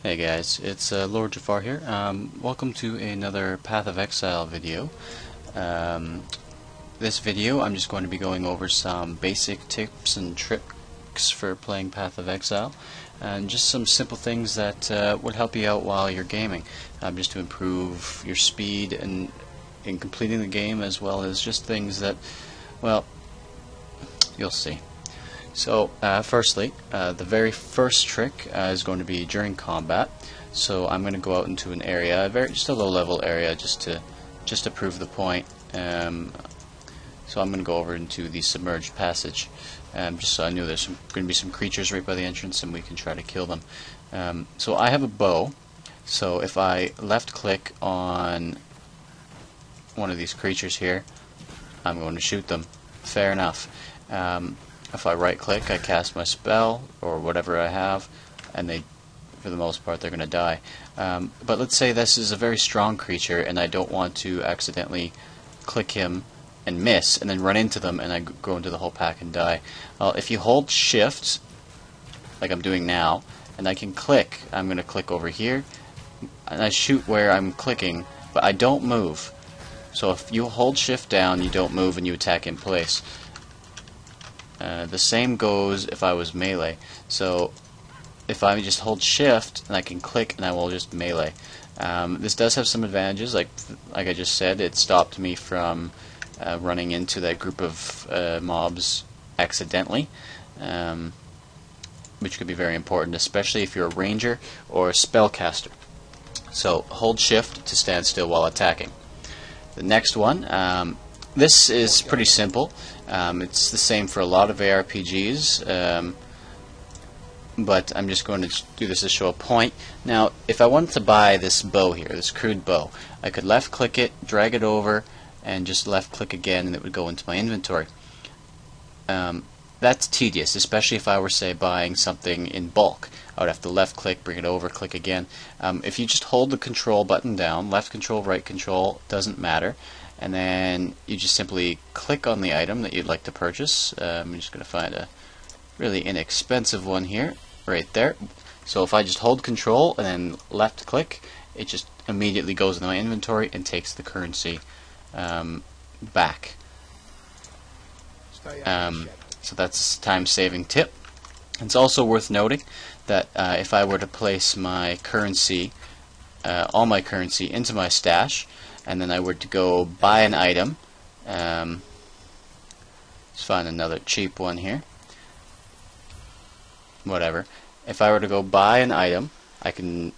Hey guys, it's Lord Jafar here. Welcome to another Path of Exile video. This video I'm just going to be going over some basic tips and tricks for playing Path of Exile, and just some simple things that would help you out while you're gaming, just to improve your speed in completing the game, as well as just things that, well, you'll see. So firstly, the very first trick is going to be during combat. So I'm going to go out into an area, just a low-level area, just to prove the point. So I'm going to go over into the submerged passage, just so I knew there's going to be some creatures right by the entrance, and we can try to kill them. So I have a bow. So if I left-click on one of these creatures here, I'm going to shoot them. Fair enough. If I right-click, I cast my spell, or whatever I have, and they, for the most part, they're going to die. But let's say this is a very strong creature, and I don't want to accidentally click him and miss, and then run into them, and I go into the whole pack and die. Well, if you hold Shift, like I'm doing now, and I can click, I'm going to click over here, and I shoot where I'm clicking, but I don't move. So if you hold Shift down, you don't move, and you attack in place. The same goes if I was melee. So if I just hold Shift and I can click, and I will just melee. This does have some advantages, like I just said. It stopped me from running into that group of mobs accidentally, which could be very important, especially if you're a ranger or a spellcaster. So hold Shift to stand still while attacking. The next one, this is pretty simple. It's the same for a lot of ARPGs, but I'm just going to do this to show a point. Now, if I wanted to buy this bow here, this crude bow, I could left-click it, drag it over, and just left-click again, and it would go into my inventory. That's tedious, especially if I were, say, buying something in bulk. I would have to left-click, bring it over, click again. If you just hold the control button down, left control, right control, doesn't matter, and then you just simply click on the item that you'd like to purchase. I'm just going to find a really inexpensive one here, right there. So if I just hold control and then left click, it just immediately goes into my inventory and takes the currency back. So that's a time-saving tip. It's also worth noting that if I were to place my currency, all my currency, into my stash, and then I were to go buy an item, let's find another cheap one here, whatever. If I were to go buy an item, I can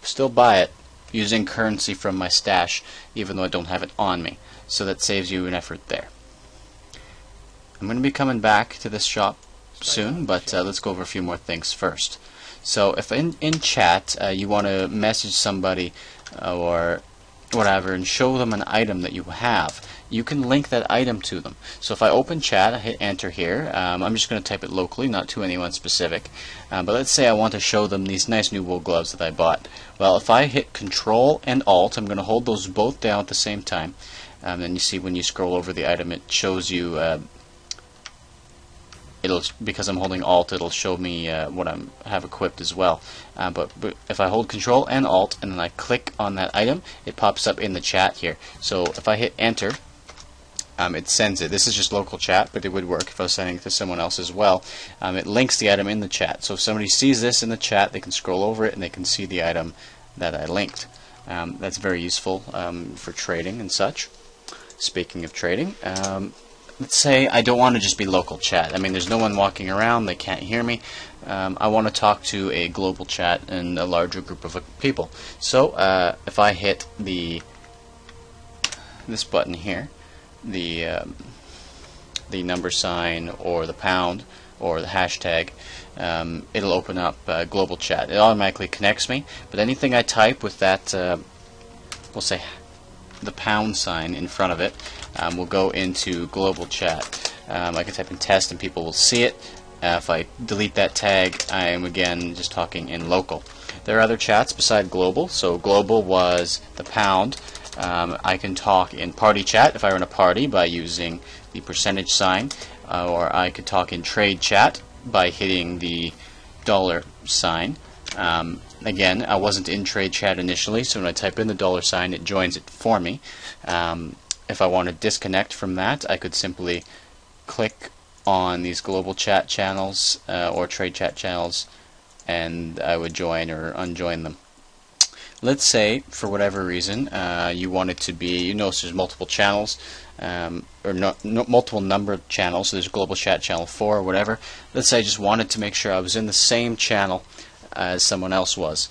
still buy it using currency from my stash, even though I don't have it on me. So that saves you an effort there. I'm going to be coming back to this shop soon, but let's go over a few more things first. So if in chat you want to message somebody or whatever and show them an item that you have, you can link that item to them. So if I open chat, I hit enter here, I'm just going to type it locally, not to anyone specific, but let's say I want to show them these nice new wool gloves that I bought. Well, if I hit Control and Alt, I'm going to hold those both down at the same time, and then you see when you scroll over the item, it shows you, because I'm holding Alt, it'll show me what I have equipped as well. But if I hold Control and Alt and then I click on that item, it pops up in the chat here. So if I hit enter, it sends it. This is just local chat, but it would work if I was sending it to someone else as well. It links the item in the chat. So if somebody sees this in the chat, they can scroll over it and they can see the item that I linked. That's very useful for trading and such. Speaking of trading, let's say I don't want to just be local chat. I mean, there's no one walking around, they can't hear me. I want to talk to a global chat and a larger group of people. So if I hit this button here, the number sign or the pound or the hashtag, it'll open up global chat. It automatically connects me, but anything I type with that, we'll say the pound sign in front of it, will go into global chat. I can type in test and people will see it. If I delete that tag, I am again just talking in local. There are other chats beside global. So global was the pound. I can talk in party chat if I run a party by using the percentage sign, or I could talk in trade chat by hitting the dollar sign. Again, I wasn't in trade chat initially, so when I type in the $, it joins it for me. If I want to disconnect from that, I could simply click on these global chat channels or trade chat channels, and I would join or unjoin them. Let's say, for whatever reason, you want it to be, you notice there's multiple channels, or multiple number of channels, so there's global chat channel 4 or whatever. Let's say I just wanted to make sure I was in the same channel as someone else was.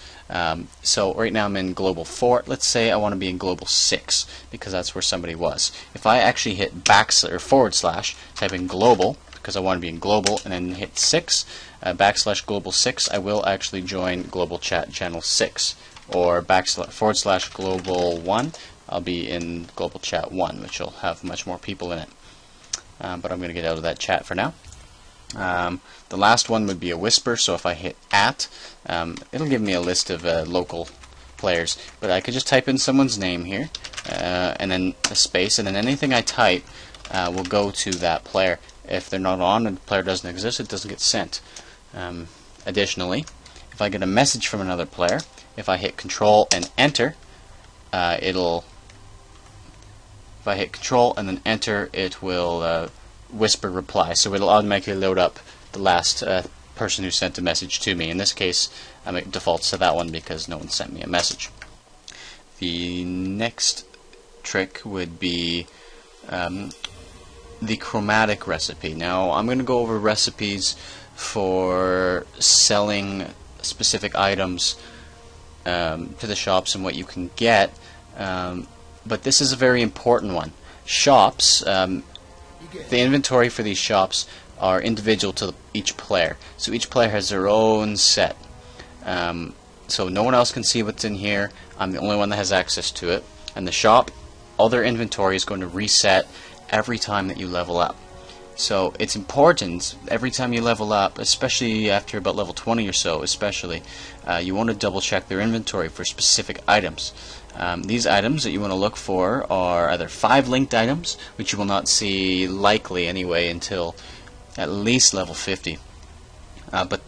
So right now I'm in global 4. Let's say I want to be in global 6 because that's where somebody was. If I actually hit / type in global because I want to be in global, and then hit 6 / global 6, I will actually join global chat channel 6. Or / global 1, I'll be in global chat 1, which will have much more people in it. But I'm going to get out of that chat for now. The last one would be a whisper, so if I hit @ it'll give me a list of local players. But I could just type in someone's name here, and then a space, and then anything I type will go to that player. If they're not on and the player doesn't exist, it doesn't get sent. Additionally, if I get a message from another player, if I hit Control and Enter, if I hit Control and then Enter, it will whisper reply. So it'll automatically load up the last person who sent a message to me. In this case, it defaults to that one because no one sent me a message. The next trick would be the chromatic recipe. Now, I'm going to go over recipes for selling specific items to the shops and what you can get, but this is a very important one. Shops, the inventory for these shops are individual to each player, so each player has their own set, so no one else can see what's in here. I'm the only one that has access to it, and the shop, all their inventory is going to reset every time that you level up. So it's important every time you level up, especially after about level 20 or so, especially, you want to double check their inventory for specific items. These items that you want to look for are either 5 linked items, which you will not see likely anyway until at least level 50. But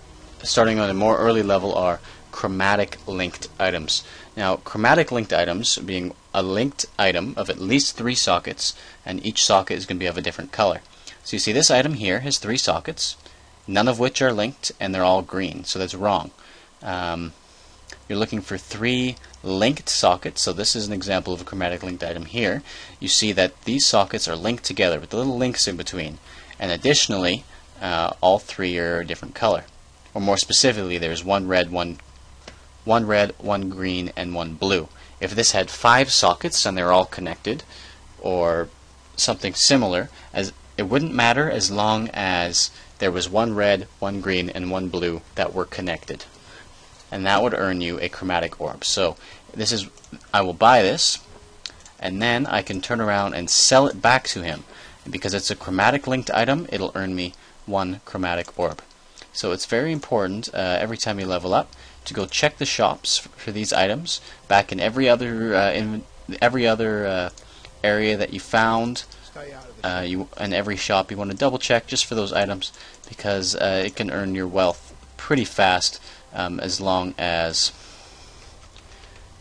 starting on a more early level are chromatic linked items. Now, chromatic linked items being a linked item of at least 3 sockets, and each socket is going to be of a different color. So you see this item here has 3 sockets, none of which are linked, and they're all green, so that's wrong. You're looking for 3 linked sockets, so this is an example of a chromatic linked item here. You see that these sockets are linked together with the little links in between, and additionally all 3 are a different color. Or more specifically, there's one red, one green, and 1 blue. If this had 5 sockets and they're all connected, or something similar, it wouldn't matter as long as there was 1 red, 1 green, and 1 blue that were connected. And that would earn you a chromatic orb. So this is, I will buy this, and then I can turn around and sell it back to him. And because it's a chromatic linked item, it'll earn me 1 chromatic orb. So it's very important every time you level up to go check the shops for these items back in every other area that you found. And every shop you want to double check just for those items, because it can earn your wealth pretty fast as long as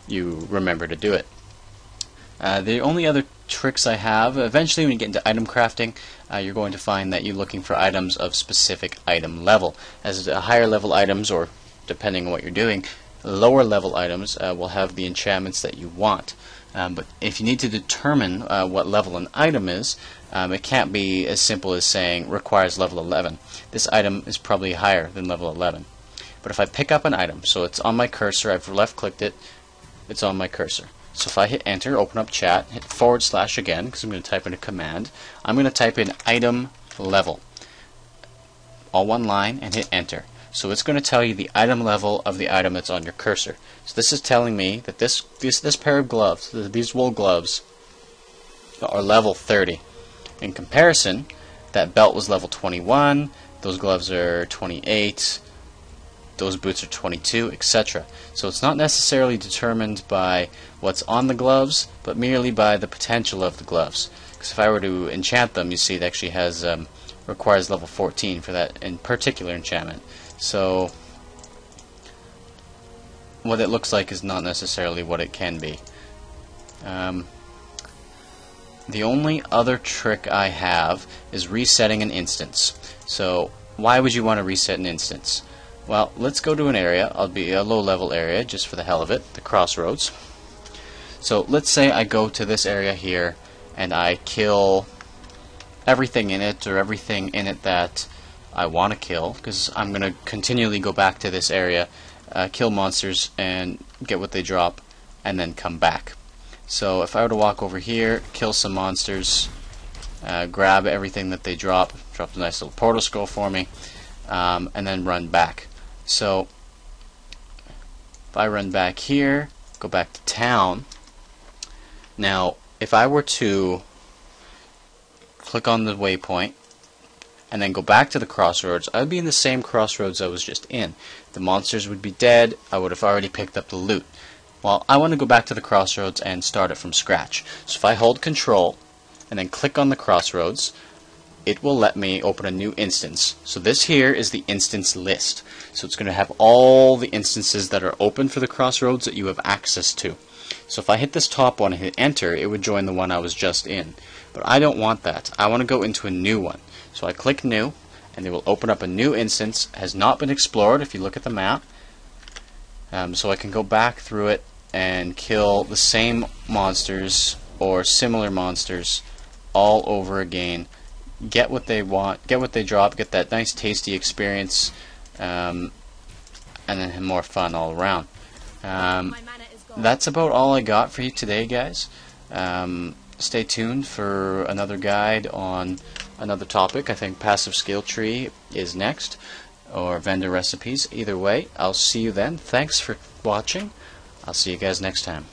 you remember to do it. The only other tricks I have, eventually when you get into item crafting, you're going to find that you're looking for items of specific item level. As higher level items, or depending on what you're doing, lower level items will have the enchantments that you want. But if you need to determine what level an item is, it can't be as simple as saying requires level 11. This item is probably higher than level 11. But if I pick up an item, so it's on my cursor, I've left clicked it, it's on my cursor. So if I hit enter, open up chat, hit / again, because I'm going to type in a command, I'm going to type in item level, all one line, and hit enter. So it's going to tell you the item level of the item that's on your cursor. So this is telling me that this pair of gloves, these wool gloves, are level 30. In comparison, that belt was level 21, those gloves are 28, those boots are 22, etc. So it's not necessarily determined by what's on the gloves, but merely by the potential of the gloves. Because if I were to enchant them, you see it actually has requires level 14 for that in particular enchantment. So what it looks like is not necessarily what it can be. The only other trick I have is resetting an instance. So why would you want to reset an instance? Well, let's go to an area. I'll be a low level area just for the hell of it, the crossroads. So let's say I go to this area here and I kill everything in it, or everything in it that I want to kill, because I'm going to continually go back to this area, kill monsters and get what they drop, and then come back. So if I were to walk over here, kill some monsters, grab everything that they drop a nice little portal scroll for me, and then run back. So if I run back here, go back to town. Now if I were to click on the waypoint and then go back to the crossroads, I would be in the same crossroads I was just in. The monsters would be dead. I would have already picked up the loot. Well, I want to go back to the crossroads and start it from scratch. So if I hold control and then click on the crossroads, it will let me open a new instance. So this here is the instance list. So it's going to have all the instances that are open for the crossroads that you have access to. So if I hit this top one and hit enter, it would join the one I was just in. But I don't want that. I want to go into a new one. So I click new, and it will open up a new instance. Has not been explored if you look at the map. So I can go back through it and kill the same monsters or similar monsters all over again. Get what they want, get what they drop, get that nice tasty experience, and then have more fun all around. That's about all I got for you today, guys. Stay tuned for another guide on another topic. I think passive skill tree is next, or vendor recipes. Either way, I'll see you then. Thanks for watching. I'll see you guys next time.